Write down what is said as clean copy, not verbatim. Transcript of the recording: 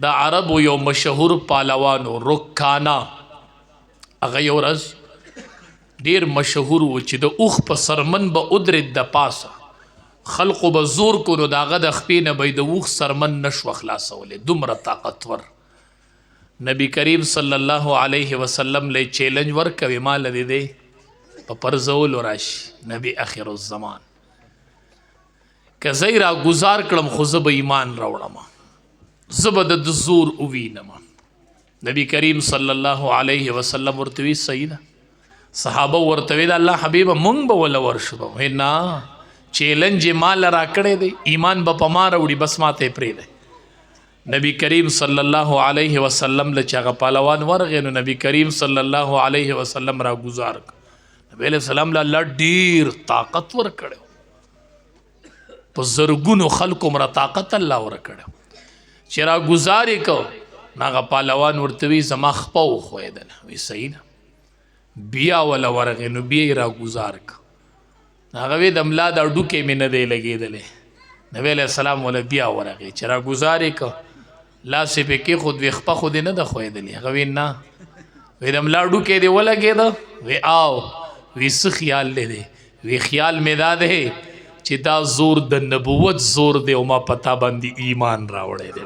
د عربو یو مشهور پالوانو رکانا، هغه یو ورځ ډیر مشهور و چې د اوښ په سرمن به ادرېد د پاسه، خلقو به زور کو نو د هغه د خپې نه به د اوښ سرمن نشوه خلاصولی، دومره طاقتور. نبی کریم صلی الله علیه وسلم لی چیلنج ورکوي ما له د دې په پرزولو راشي نبی اخر الزمان، که زه یې راګزار کړم خو زه به ایمان راوړم، زه به د زور ووینم. نبی کریم صلی الله علیه وسلم ورته وی صحیح ده. صحابه ورته وی د الله حبیبه مونږ به وله ورشو. وی نه، چیلنج یې ما له راکړی دی، ایمان به په ما راوړي، بس ما ته یې پرېږدی. نبی کریم صلی الله علیه وسلم له چې هغه پهلوان ورغی نو نبی کریم صلی الله علیه وسلم راګزار کړ. نبی علیه السلام له الله ډېر طاقت ورکړی، په زرګونو خلکو مره طاقت الله ورکړی. چې راګزار یې کو نو هغه پهلوان ورته وی زما خپه وښویدله. وی صحیح ده. بیا وله ورغې نو بیا یې راګزار که. هغه وی د ملا دا ډوکې مې نه دی لګېدلی. نبی علیه السلام وله بیا ورغې چې راګزار یې که لاس یې پې کېښود، وی خپه خو دې نه ده ښویدلې؟ هغه وی نه. وی د ملا ډوکې دې ولګېده؟ وی آو. وی څه خیال دی؟ وی خیال مې دا دی چې دا زور د نبوت زور دی او ما پتا باندې ایمان راوړی دی.